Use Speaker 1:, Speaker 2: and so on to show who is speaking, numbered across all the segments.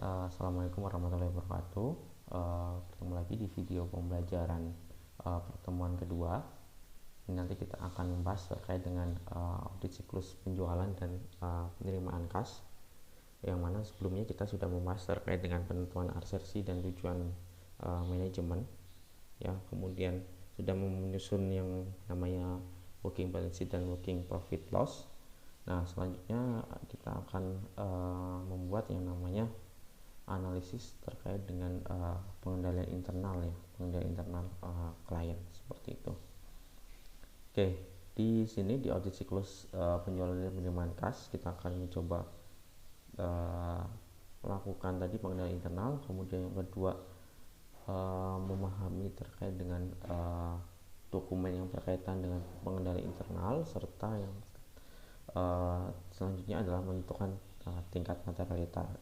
Speaker 1: Assalamualaikum warahmatullahi wabarakatuh. Ketemu lagi di video pembelajaran pertemuan kedua. Ini nanti kita akan membahas terkait dengan audit siklus penjualan dan penerimaan kas, yang mana sebelumnya kita sudah membahas terkait dengan penentuan asersi dan tujuan manajemen, ya. Kemudian sudah menyusun yang namanya working balance sheet dan working profit loss. Nah, selanjutnya kita akan membuat yang namanya analisis terkait dengan pengendalian internal, ya, pengendalian internal klien, seperti itu. Oke, di sini di audit siklus penjualan dan penerimaan kas kita akan mencoba melakukan tadi pengendalian internal. Kemudian yang kedua, memahami terkait dengan dokumen yang berkaitan dengan pengendalian internal, serta yang selanjutnya adalah menentukan tingkat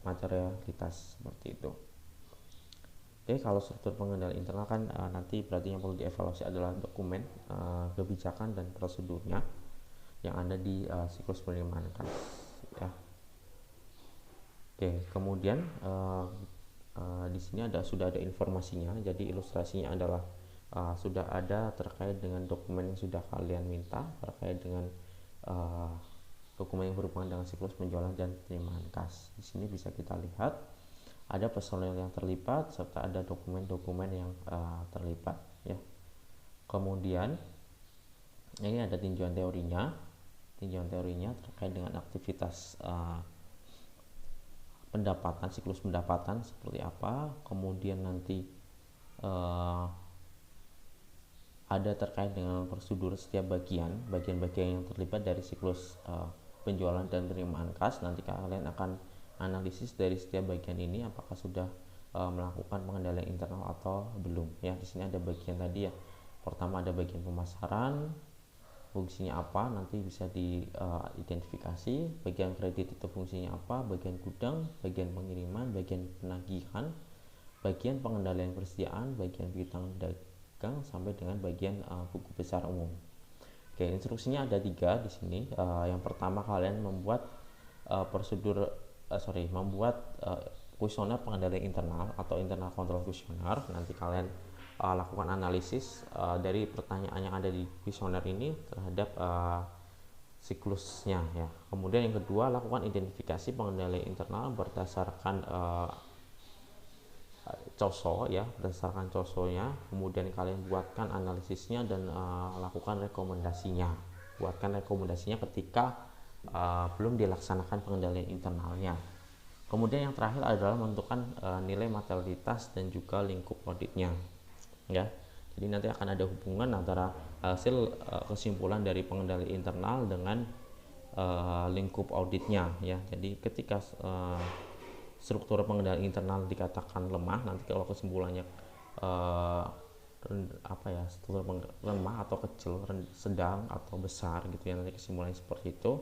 Speaker 1: materialitas seperti itu. Oke, kalau struktur pengendalian internal kan nanti berarti yang perlu dievaluasi adalah dokumen, kebijakan dan prosedurnya yang ada di siklus penerimaan kas, ya. Oke, kemudian di sini sudah ada informasinya. Jadi ilustrasinya adalah sudah ada terkait dengan dokumen yang sudah kalian minta terkait dengan dokumen yang berhubungan dengan siklus penjualan dan penerimaan kas. Di sini bisa kita lihat ada personel yang terlibat serta ada dokumen-dokumen yang terlibat, ya. Kemudian ini ada tinjauan teorinya. Tinjauan teorinya terkait dengan aktivitas pendapatan, siklus pendapatan seperti apa. Kemudian nanti ada terkait dengan prosedur setiap bagian-bagian yang terlibat dari siklus penjualan dan penerimaan kas. Nanti kalian akan analisis dari setiap bagian ini apakah sudah melakukan pengendalian internal atau belum, ya. Di sini ada bagian tadi, ya. Pertama ada bagian pemasaran, fungsinya apa, nanti bisa diidentifikasi. Bagian kredit itu fungsinya apa, bagian gudang, bagian pengiriman, bagian penagihan, bagian pengendalian persediaan, bagian piutang dagang, sampai dengan bagian buku besar umum. Oke, instruksinya ada 3 di sini. Yang pertama, kalian membuat kuesioner pengendalian internal atau internal control kuesioner. Nanti kalian lakukan analisis dari pertanyaan yang ada di kuesioner ini terhadap siklusnya, ya. Kemudian yang kedua, lakukan identifikasi pengendalian internal berdasarkan COSO, ya, berdasarkan COSO-nya. Kemudian kalian buatkan analisisnya dan lakukan rekomendasinya. Buatkan rekomendasinya ketika belum dilaksanakan pengendalian internalnya. Kemudian yang terakhir adalah menentukan nilai materialitas dan juga lingkup auditnya, ya. Jadi nanti akan ada hubungan antara hasil kesimpulan dari pengendalian internal dengan lingkup auditnya, ya. Jadi ketika struktur pengendalian internal dikatakan lemah, nanti kalau kesimpulannya struktur lemah atau kecil, sedang atau besar, gitu, ya. Nanti kesimpulannya seperti itu,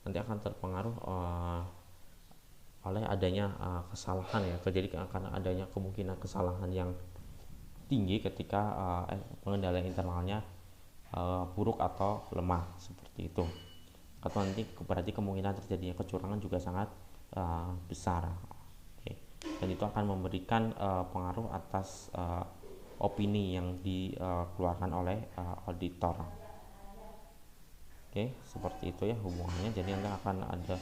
Speaker 1: nanti akan terpengaruh oleh adanya kesalahan, ya. Jadi akan adanya kemungkinan kesalahan yang tinggi ketika pengendalian internalnya buruk atau lemah, seperti itu. Atau nanti berarti kemungkinan terjadinya kecurangan juga sangat besar. Oke. Dan itu akan memberikan pengaruh atas opini yang dikeluarkan oleh auditor. Oke, seperti itu, ya, hubungannya. Jadi nanti akan ada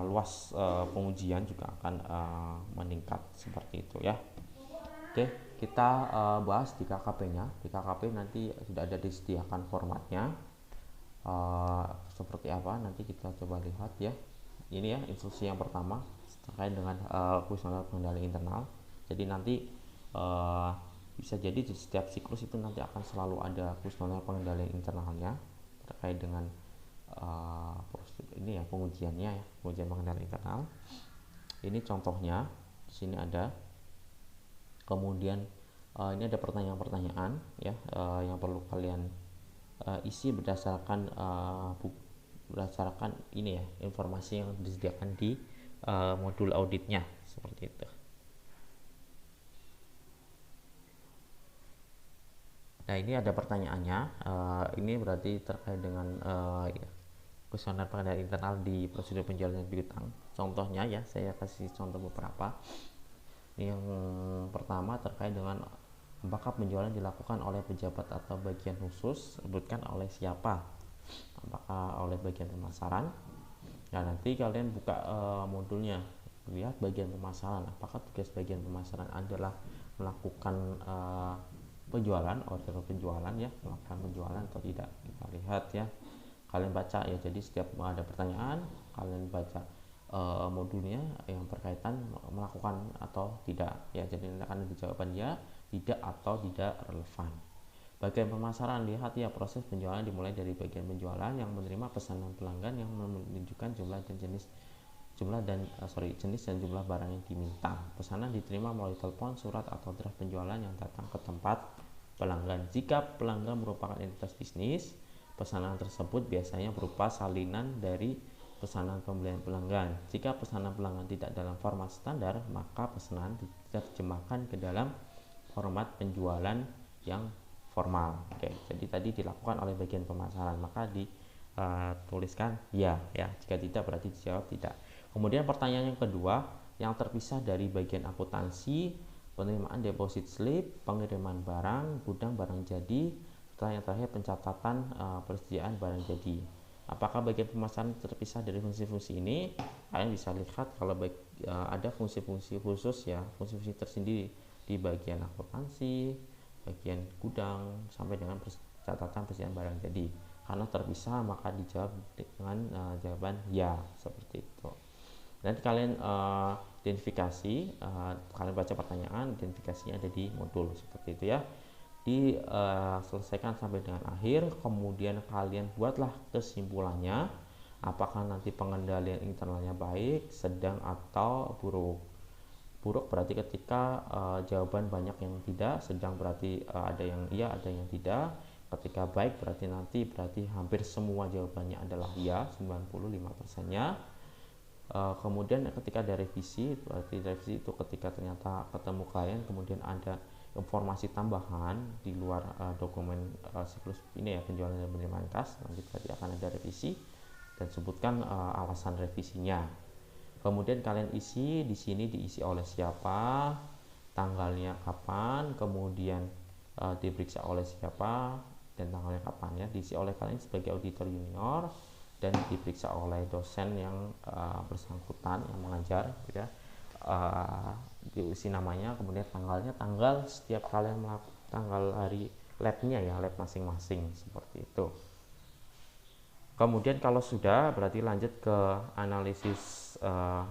Speaker 1: luas pengujian juga akan meningkat, seperti itu, ya. Oke, kita bahas di KKP-nya. Di KKP nanti sudah ada disediakan formatnya seperti apa, nanti kita coba lihat, ya. Ini, ya, instruksi yang pertama terkait dengan kuesioner pengendalian internal. Jadi nanti bisa jadi di setiap siklus itu nanti akan selalu ada kuesioner pengendalian internalnya terkait dengan ini, ya, pengujiannya, ya, pengujian pengendalian internal. Ini contohnya di sini ada. Kemudian ini ada pertanyaan-pertanyaan, ya, yang perlu kalian isi berdasarkan ini, ya, informasi yang disediakan di modul auditnya, seperti itu. Nah, ini ada pertanyaannya. Ini berarti terkait dengan kuesioner pengendalian internal di prosedur penjualan dan piutang. Contohnya ya, saya kasih contoh beberapa. Yang pertama terkait dengan apakah penjualan dilakukan oleh pejabat atau bagian khusus, sebutkan oleh siapa, apakah oleh bagian pemasaran. Nah, nanti kalian buka modulnya, lihat bagian pemasaran, apakah tugas bagian pemasaran adalah melakukan penjualan, order penjualan ya, melakukan penjualan atau tidak. Kita lihat ya, kalian baca ya. Jadi setiap ada pertanyaan, kalian baca modulnya yang berkaitan melakukan atau tidak ya. Jadi nanti akan ada jawaban ya, tidak, atau tidak relevan. Bagian pemasaran, lihat ya, proses penjualan dimulai dari bagian penjualan yang menerima pesanan pelanggan yang menunjukkan jenis dan jumlah barang yang diminta. Pesanan diterima melalui telepon, surat, atau draft penjualan yang datang ke tempat pelanggan. Jika pelanggan merupakan entitas bisnis, pesanan tersebut biasanya berupa salinan dari pesanan pembelian pelanggan. Jika pesanan pelanggan tidak dalam format standar, maka pesanan diterjemahkan ke dalam format penjualan yang formal. Oke, jadi tadi dilakukan oleh bagian pemasaran, maka dituliskan ya. Jika tidak berarti dijawab tidak. Kemudian pertanyaan yang kedua yang terpisah dari bagian akuntansi, penerimaan deposit slip, pengiriman barang, gudang barang jadi, yang terakhir pencatatan persediaan barang jadi. Apakah bagian pemasaran terpisah dari fungsi-fungsi ini? Kalian bisa lihat kalau ada fungsi-fungsi khusus ya, fungsi-fungsi tersendiri di bagian akuntansi, bagian gudang, sampai dengan catatan persediaan barang jadi. Karena terpisah maka dijawab dengan jawaban ya, seperti itu. Nanti kalian identifikasi, kalian baca pertanyaan, identifikasinya ada di modul seperti itu ya. Diselesaikan sampai dengan akhir, kemudian kalian buatlah kesimpulannya, apakah nanti pengendalian internalnya baik, sedang, atau buruk. Buruk berarti ketika jawaban banyak yang tidak, sedang berarti ada yang iya, ada yang tidak. Ketika baik berarti hampir semua jawabannya adalah iya, 95%-nya. Kemudian ketika ada revisi, berarti revisi itu ketika ternyata ketemu klien kemudian ada informasi tambahan di luar dokumen siklus ini ya, penjualan dan penerimaan kas, nanti berarti akan ada revisi dan sebutkan alasan revisinya. Kemudian kalian isi di sini, diisi oleh siapa, tanggalnya kapan, kemudian diperiksa oleh siapa dan tanggalnya kapan ya, diisi oleh kalian sebagai auditor junior dan diperiksa oleh dosen yang bersangkutan yang mengajar gitu ya. Diisi namanya, kemudian tanggal setiap kalian melakukan tanggal hari labnya ya, lab masing-masing seperti itu. Kemudian kalau sudah berarti lanjut ke analisis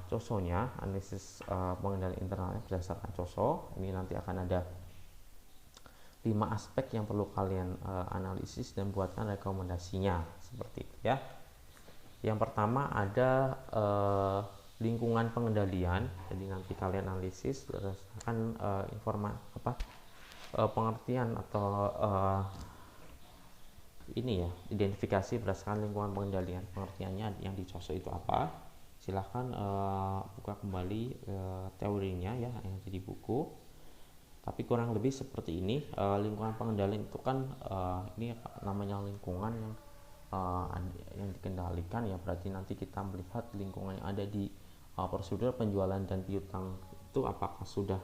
Speaker 1: COSO-nya, analisis pengendalian internalnya berdasarkan COSO. Ini nanti akan ada 5 aspek yang perlu kalian analisis dan buatkan rekomendasinya seperti itu ya. Yang pertama ada lingkungan pengendalian. Jadi nanti kalian analisis berdasarkan pengertian atau ini ya, identifikasi berdasarkan lingkungan pengendalian. Pengertiannya yang di COSO itu apa? Silahkan buka kembali teorinya ya yang ada di buku. Tapi kurang lebih seperti ini. Lingkungan pengendalian itu kan ini namanya lingkungan yang dikendalikan ya, berarti nanti kita melihat lingkungan yang ada di prosedur penjualan dan piutang itu apakah sudah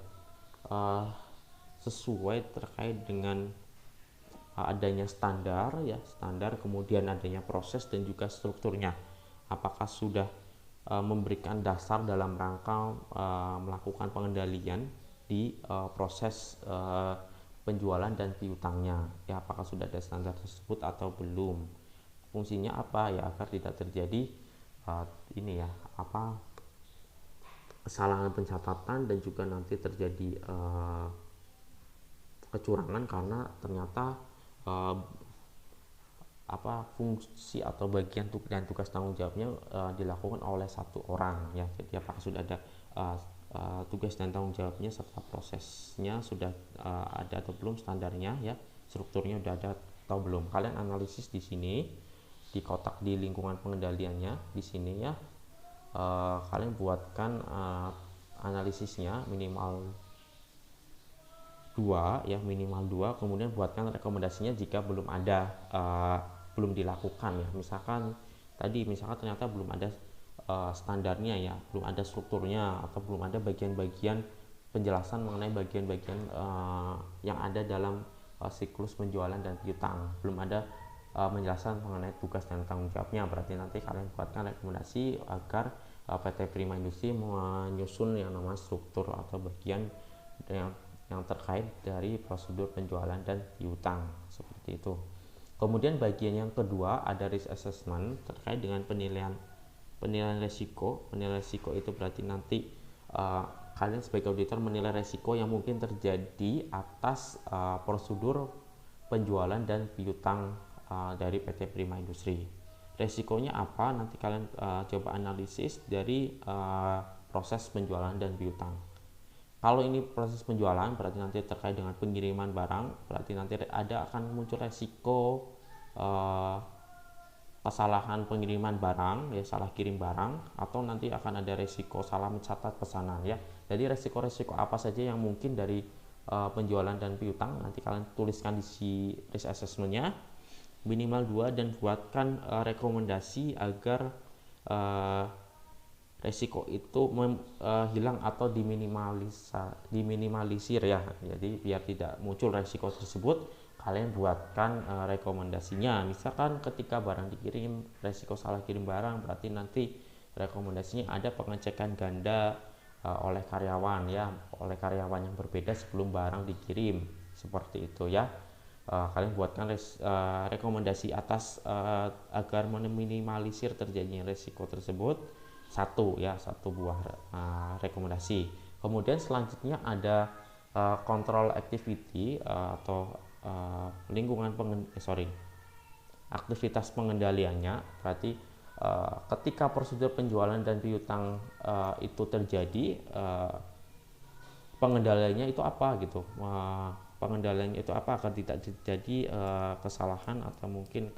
Speaker 1: sesuai terkait dengan adanya standar, kemudian adanya proses dan juga strukturnya, apakah sudah memberikan dasar dalam rangka melakukan pengendalian di proses penjualan dan piutangnya ya, apakah sudah ada standar tersebut atau belum. Fungsinya apa ya, agar tidak terjadi kesalahan pencatatan dan juga nanti terjadi kecurangan karena ternyata fungsi atau bagian dan tugas tanggung jawabnya dilakukan oleh satu orang ya. Jadi apakah sudah ada tugas dan tanggung jawabnya serta prosesnya sudah ada atau belum, standarnya ya, strukturnya sudah ada atau belum. Kalian analisis di sini di kotak di lingkungan pengendaliannya di sini ya. Kalian buatkan analisisnya minimal 2 ya, minimal 2, kemudian buatkan rekomendasinya jika belum ada belum dilakukan ya. Misalkan tadi misalkan ternyata belum ada standarnya ya, belum ada strukturnya, atau belum ada bagian-bagian penjelasan mengenai bagian-bagian yang ada dalam siklus penjualan dan piutang, belum ada menjelaskan mengenai tugas dan tanggung jawabnya. Berarti nanti kalian buatkan rekomendasi agar PT Prima Industri menyusun yang namanya struktur atau bagian yang terkait dari prosedur penjualan dan piutang, seperti itu. Kemudian bagian yang kedua ada risk assessment terkait dengan penilaian resiko. Penilaian resiko itu berarti nanti kalian sebagai auditor menilai resiko yang mungkin terjadi atas prosedur penjualan dan piutang dari PT Prima Industri. Resikonya apa? Nanti kalian coba analisis dari proses penjualan dan piutang. Kalau ini proses penjualan berarti nanti terkait dengan pengiriman barang, berarti nanti akan muncul resiko kesalahan pengiriman barang, ya salah kirim barang, atau nanti akan ada resiko salah mencatat pesanan ya. Jadi resiko-resiko apa saja yang mungkin dari penjualan dan piutang nanti kalian tuliskan di si risk assessment-nya minimal 2 dan buatkan rekomendasi agar resiko itu hilang atau diminimalisir ya. Jadi biar tidak muncul resiko tersebut, kalian buatkan rekomendasinya. Misalkan ketika barang dikirim resiko salah kirim barang, berarti nanti rekomendasinya ada pengecekan ganda oleh karyawan ya, oleh karyawan yang berbeda sebelum barang dikirim, seperti itu ya. Kalian buatkan rekomendasi atas agar meminimalisir terjadinya resiko tersebut, satu buah rekomendasi. Kemudian selanjutnya ada control activity atau aktivitas pengendaliannya. Berarti ketika prosedur penjualan dan piutang itu terjadi, pengendaliannya itu apa gitu. Pengendaliannya itu apa agar tidak terjadi kesalahan atau mungkin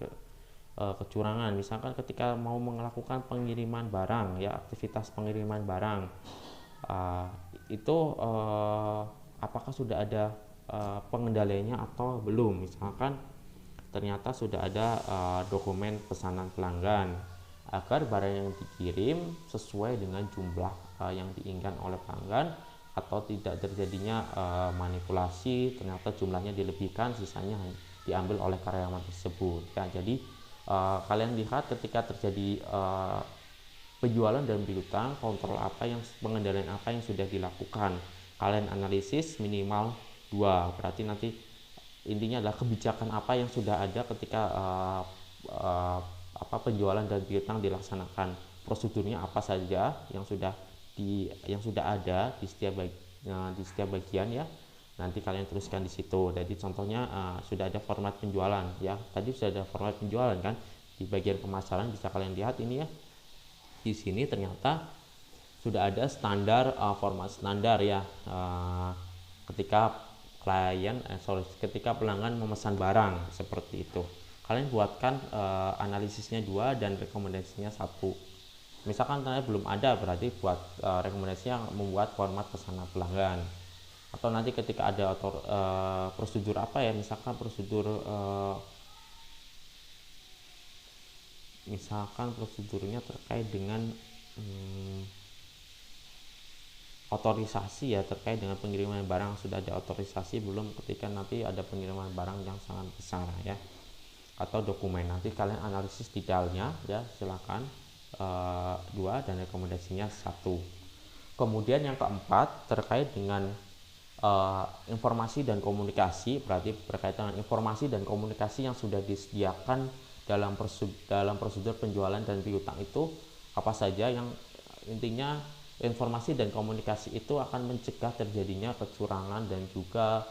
Speaker 1: kecurangan. Misalkan ketika mau melakukan pengiriman barang ya, aktivitas pengiriman barang itu apakah sudah ada pengendaliannya atau belum. Misalkan ternyata sudah ada dokumen pesanan pelanggan agar barang yang dikirim sesuai dengan jumlah yang diinginkan oleh pelanggan, atau tidak terjadinya manipulasi, ternyata jumlahnya dilebihkan, sisanya diambil oleh karyawan tersebut ya. Jadi kalian lihat ketika terjadi penjualan dan piutang, kontrol apa yang, pengendalian apa yang sudah dilakukan, kalian analisis minimal 2. Berarti nanti intinya adalah kebijakan apa yang sudah ada ketika penjualan dan piutang dilaksanakan, prosedurnya apa saja yang sudah ada di setiap bagian ya. Nanti kalian tuliskan di situ. Jadi contohnya sudah ada format penjualan ya. Tadi sudah ada format penjualan kan. Di bagian pemasaran bisa kalian lihat ini ya. Di sini ternyata sudah ada standar format standar ya. Ketika ketika pelanggan memesan barang seperti itu. Kalian buatkan analisisnya 2 dan rekomendasinya 1. Misalkan ternyata belum ada, berarti buat rekomendasinya membuat format pesanan pelanggan. Atau nanti ketika ada prosedur apa ya, misalkan prosedurnya terkait dengan otorisasi ya, terkait dengan pengiriman barang, sudah ada otorisasi belum ketika nanti ada pengiriman barang yang sangat besar ya, atau dokumen. Nanti kalian analisis detailnya ya, silakan 2 dan rekomendasinya 1. Kemudian yang keempat terkait dengan informasi dan komunikasi. Berarti berkaitan dengan informasi dan komunikasi yang sudah disediakan dalam prosedur penjualan dan piutang itu apa saja, yang intinya informasi dan komunikasi itu akan mencegah terjadinya kecurangan dan juga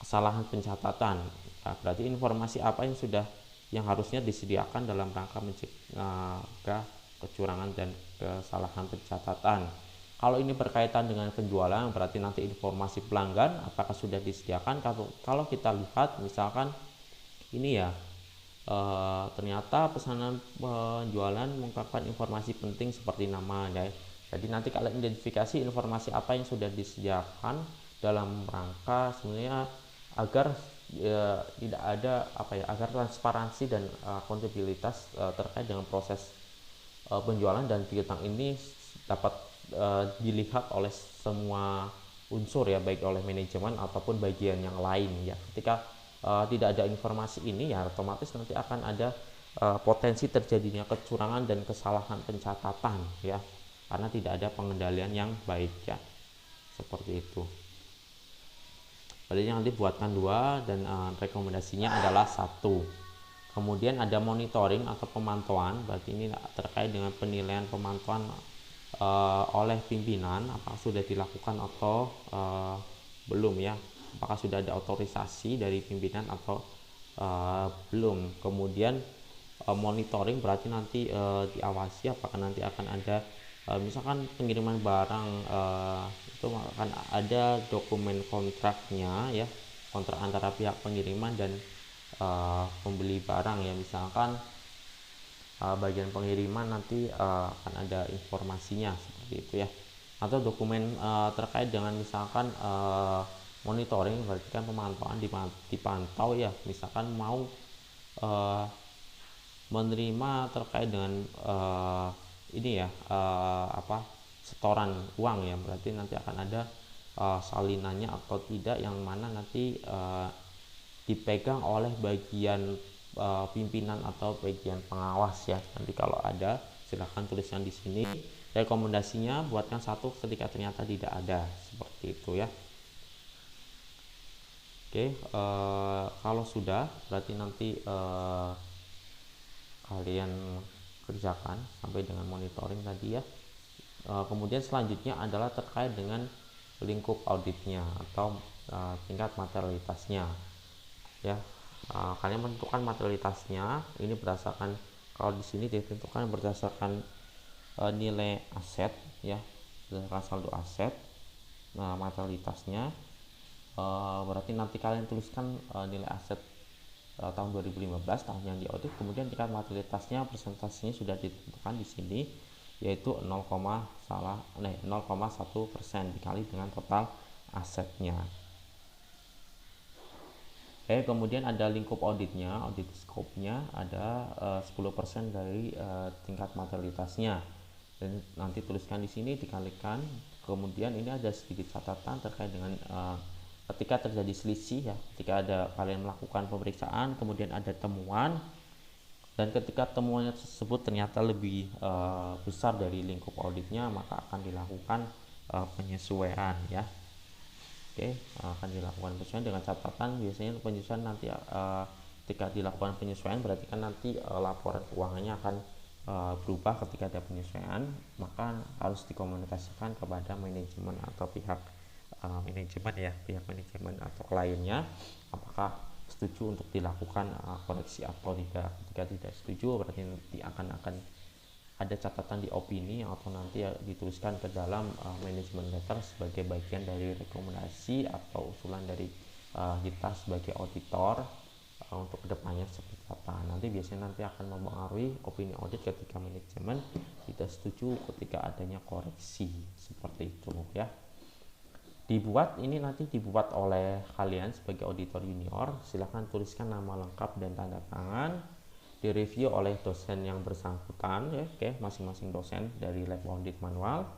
Speaker 1: kesalahan pencatatan. Nah, berarti informasi apa yang harusnya disediakan dalam rangka mencegah kecurangan dan kesalahan pencatatan. Kalau ini berkaitan dengan penjualan, berarti nanti informasi pelanggan apakah sudah disediakan. Kalau kita lihat misalkan ini ya, ternyata pesanan penjualan mengungkapkan informasi penting seperti nama ya. Jadi nanti kalian identifikasi informasi apa yang sudah disediakan dalam rangka sebenarnya agar tidak ada agar transparansi dan akuntabilitas terkait dengan proses penjualan dan piutang ini dapat dilihat oleh semua unsur ya, baik oleh manajemen ataupun bagian yang lain ya. Ketika tidak ada informasi ini ya otomatis nanti akan ada potensi terjadinya kecurangan dan kesalahan pencatatan ya, karena tidak ada pengendalian yang baik ya, seperti itu. Berarti nanti buatkan 2 dan rekomendasinya adalah 1. Kemudian ada monitoring atau pemantauan, berarti ini terkait dengan penilaian pemantauan oleh pimpinan, apakah sudah dilakukan atau belum ya, apakah sudah ada otorisasi dari pimpinan atau belum. Kemudian monitoring berarti nanti diawasi apakah nanti akan ada misalkan pengiriman barang, itu akan ada dokumen kontraknya ya, kontrak antara pihak pengiriman dan pembeli barang ya, misalkan bagian pengiriman nanti akan ada informasinya seperti itu ya, atau dokumen terkait dengan misalkan monitoring berarti kan pemantauan, dipantau ya, misalkan mau menerima terkait dengan ini ya, setoran uang ya, berarti nanti akan ada salinannya atau tidak, yang mana nanti dipegang oleh bagian pimpinan atau bagian pengawas ya. Nanti kalau ada silahkan tuliskan di sini. Rekomendasinya buatkan 1 ketika ternyata tidak ada, seperti itu ya. Oke, kalau sudah berarti nanti kalian kerjakan sampai dengan monitoring tadi ya. Kemudian selanjutnya adalah terkait dengan lingkup auditnya atau tingkat materialitasnya ya. Kalian menentukan materialitasnya ini berdasarkan, kalau di sini ditentukan berdasarkan nilai aset ya, berdasarkan saldo aset. Nah, materialitasnya berarti nanti kalian tuliskan nilai aset tahun 2015, tahun yang diaudit, kemudian tingkat materialitasnya persentasenya sudah ditentukan di sini, yaitu 0,1% dikali dengan total asetnya. Kemudian ada lingkup auditnya, audit scope-nya ada 10% dari tingkat materialitasnya, dan nanti tuliskan di sini dikalikan. Kemudian ini ada sedikit catatan terkait dengan ketika terjadi selisih ya, ketika ada kalian melakukan pemeriksaan kemudian ada temuan, dan ketika temuannya tersebut ternyata lebih besar dari lingkup auditnya, maka akan dilakukan penyesuaian ya. Akan dilakukan penyesuaian dengan catatan, biasanya penyesuaian nanti ketika dilakukan penyesuaian berarti kan nanti laporan keuangannya akan berubah. Ketika ada penyesuaian maka harus dikomunikasikan kepada manajemen atau pihak manajemen ya, pihak manajemen atau kliennya, apakah setuju untuk dilakukan koreksi atau tidak. Ketika tidak setuju berarti nanti akan ada catatan di opini atau nanti dituliskan ke dalam manajemen letter sebagai bagian dari rekomendasi atau usulan dari kita sebagai auditor untuk kedepannya seperti apa. Nanti biasanya nanti akan mempengaruhi opini audit ketika manajemen tidak setuju ketika adanya koreksi, seperti itu ya. Nanti dibuat oleh kalian sebagai auditor junior, silahkan tuliskan nama lengkap dan tanda tangan, direview oleh dosen yang bersangkutan ya, masing-masing dosen dari lab audit manual.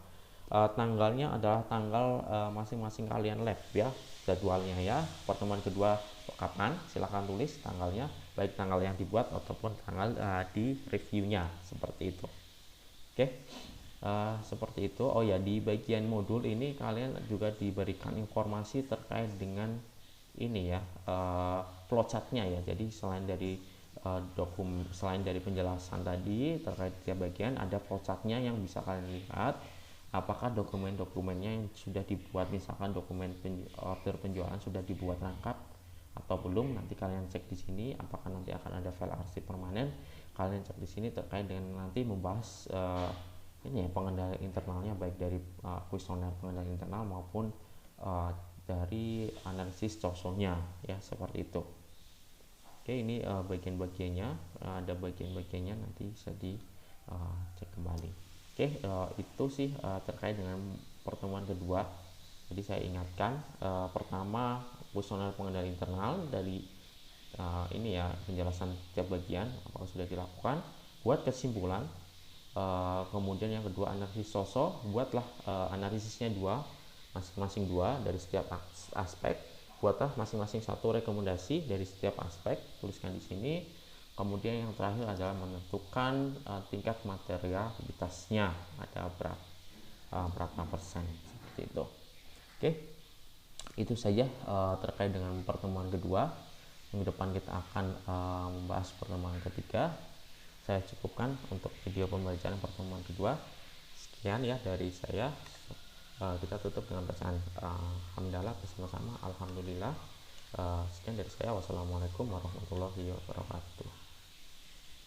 Speaker 1: Tanggalnya adalah tanggal masing-masing kalian lab ya, jadwalnya ya. Pertemuan kedua kapan, silahkan tulis tanggalnya, baik tanggal yang dibuat ataupun tanggal di reviewnya, seperti itu. Seperti itu. Oh ya, di bagian modul ini kalian juga diberikan informasi terkait dengan ini ya, flowchartnya ya. Jadi selain dari penjelasan tadi terkait tiap bagian, ada flowchartnya yang bisa kalian lihat apakah dokumen-dokumennya yang sudah dibuat, misalkan dokumen order penjualan sudah dibuat lengkap atau belum. Nanti kalian cek di sini apakah nanti akan ada file arsip permanen, kalian cek di sini terkait dengan nanti membahas ini ya, pengendalian internalnya, baik dari kuesioner pengendalian internal maupun dari analisis cosonya ya, seperti itu. Ini bagian-bagiannya, ada bagian-bagiannya nanti bisa dicek kembali. Itu sih terkait dengan pertemuan kedua. Jadi saya ingatkan, pertama kuesioner pengendali internal dari ini ya, penjelasan tiap bagian apakah sudah dilakukan, buat kesimpulan. Kemudian yang kedua analisis sosok, buatlah analisisnya masing-masing dua dari setiap aspek, buatlah masing-masing satu rekomendasi dari setiap aspek, tuliskan di sini. Kemudian yang terakhir adalah menentukan tingkat materialitasnya, ada berapa persen, seperti itu. Oke, itu saja terkait dengan pertemuan kedua. Minggu depan kita akan membahas pertemuan ketiga. Saya cukupkan untuk video pembelajaran pertemuan kedua. Sekian ya dari saya. Kita tutup dengan bacaan hamdalah bersama-sama. Alhamdulillah. Sekian dari saya. Wassalamualaikum warahmatullahi wabarakatuh.